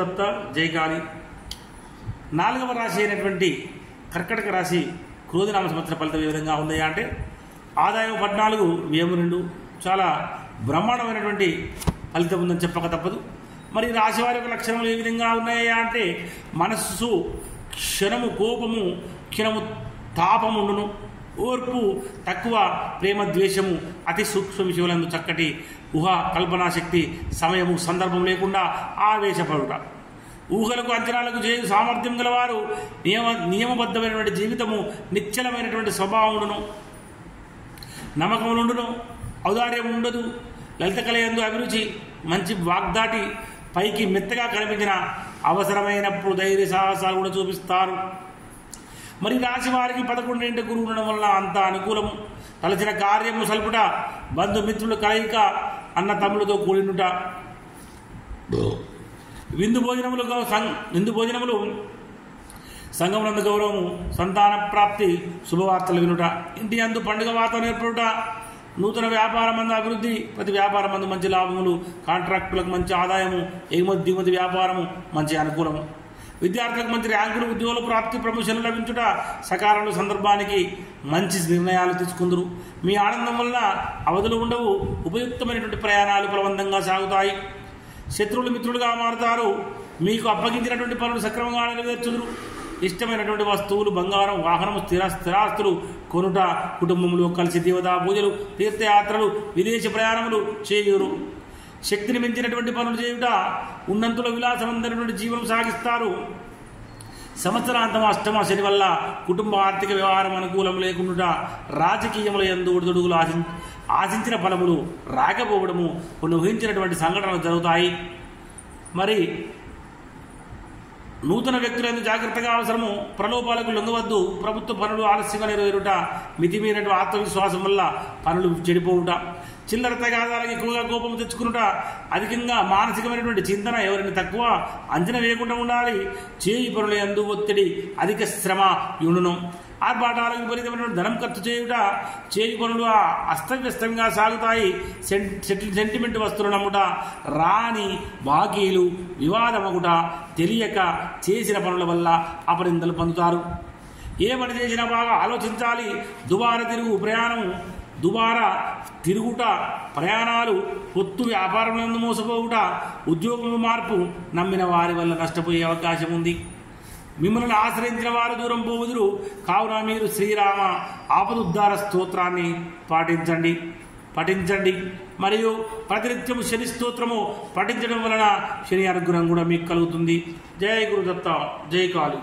దత్త జయకాళి. 4వ రాశి అయినటువంటి కర్కటక రాశి క్రోధినామ సంవత్సర ఫలితం ఏ విధంగా ఉన్నాయా అంటే ఆదాయం 14, వ్యయం 2, చాలా బ్రహ్మాండమైనటువంటి ఫలితం ఉందని చెప్పక తప్పదు. మరి రాశి వారి యొక్క లక్షణాలు ఏ విధంగా ఉన్నాయా అంటే మనస్సు క్షణము కోపము, క్షణము తాపముండును, ఓర్పు తక్కువ, ప్రేమ ద్వేషము, అతి సూక్ష్మ విషయాలందు చక్కటి ఊహ కల్పనాశక్తి, సమయము సందర్భం లేకుండా ఆవేశపడుట, ఊహలకు అంచనాలకు చేయు సామర్థ్యం గలవారు, నియమబద్ధమైనటువంటి జీవితము, నిశ్చలమైనటువంటి స్వభావమును, నమ్మకములుండును, ఔదార్యం ఉండదు, లలిత కళయందు అభిరుచి, మంచి వాగ్దాటి, పైకి మెత్తగా కనిపించిన అవసరమైనప్పుడు ధైర్య సాహసాలు కూడా చూపిస్తారు. మరి రాశి వారికి 11 గురువు ఉండడం వల్ల అంత అనుకూలము, తలచిన కార్యము సల్పుట, బంధుమిత్రుల కలయిక, అన్న తమ్ములతో కూడినుట, విందు భోజనములు సంఘమునందు గౌరవము, సంతాన ప్రాప్తి, శుభవార్తలు వినుట, ఇంటి అందు పండుగ వాతావరణం ఏర్పడుట, నూతన వ్యాపారం మందు అభివృద్ధి, ప్రతి వ్యాపారం మందు మంచి లాభములు, కాంట్రాక్టులకు మంచి ఆదాయము, ఎగుమతి దిగుమతి వ్యాపారము మంచి అనుకూలము, విద్యార్థులకు మంచి ర్యాంకులు, ఉద్యోగుల ప్రాప్తి, ప్రమోషన్లు లభించుట, సకాలంలో సందర్భానికి మంచి నిర్ణయాలు తీసుకుందరు. మీ ఆనందం వలన అవధులు ఉండవు, ఉపయుక్తమైనటువంటి ప్రయాణాలు బలవంతంగా సాగుతాయి, శత్రువులు మిత్రులుగా మారుతారు, మీకు అప్పగించినటువంటి పనులు సక్రమంగా నెరవేర్చుదురు, ఇష్టమైనటువంటి వస్తువులు, బంగారం, వాహనము, స్థిరాస్తులు కొనుట, కుటుంబంలో కలిసి దేవతా పూజలు, తీర్థయాత్రలు, విదేశీ ప్రయాణములు చేయురు, శక్తిని మించినటువంటి పనులు చేయుట, ఉన్నంతలో విలాసవంతమైనటువంటి జీవనం సాగిస్తారు. సంవత్సరాంతం అష్టమ శని వల్ల కుటుంబ ఆర్థిక వ్యవహారం అనుకూలం లేకుండా రాజకీయముల యందు ఒడిదుడుగులు, ఆశించిన ఫలములు రాకపోవడము, కొన్ని ఊహించినటువంటి సంఘటనలు జరుగుతాయి. మరి నూతన వ్యక్తులందు జాగ్రత్తగా అవసరము, ప్రలోభాలకు లొంగవద్దు, ప్రభుత్వ పనులు ఆలస్యంగా నెరవేరుట, మితిమీరినటువంటి ఆత్మవిశ్వాసం వల్ల పనులు చెడిపోవుట, చిల్లర తగాదాలకు ఎక్కువగా కోపం తెచ్చుకునుట, అధికంగా మానసికమైనటువంటి చింతన, ఎవరిని తక్కువ అంచనా వేయకుండా ఉండాలి, చేయి పనుల యందు ఒత్తిడి, అధిక శ్రమ యుండును, ఆర్భాటాలకు విపరీతమైనటువంటి ధనం ఖర్చు చేయుట, చేయి పనులు అస్తవ్యస్తంగా సాగుతాయి, సెంటిమెంట్ వస్తువులు నమ్ముట, రాని బాకీలు, వివాదమగుట, తెలియక చేసిన పనుల వల్ల అపరిందలు పొందుతారు. ఏ పని చేసినా బాగా ఆలోచించాలి. దుబారా తిరుగుట, ప్రయాణాలు, పొత్తు వ్యాపారంలో మోసపోవుట, ఉద్యోగం మార్పు, నమ్మిన వారి వల్ల నష్టపోయే అవకాశం ఉంది. మిమ్మల్ని ఆశ్రయించిన వారు దూరం పోవుదురు. కావున మీరు శ్రీరామ ఆపదుద్ధార స్తోత్రాన్ని పఠించండి. మరియు ప్రతినిత్యము శని స్తోత్రము పఠించడం వలన శని అనుగ్రహం కూడా మీకు కలుగుతుంది. జయ గురుదత్త జయకాళి.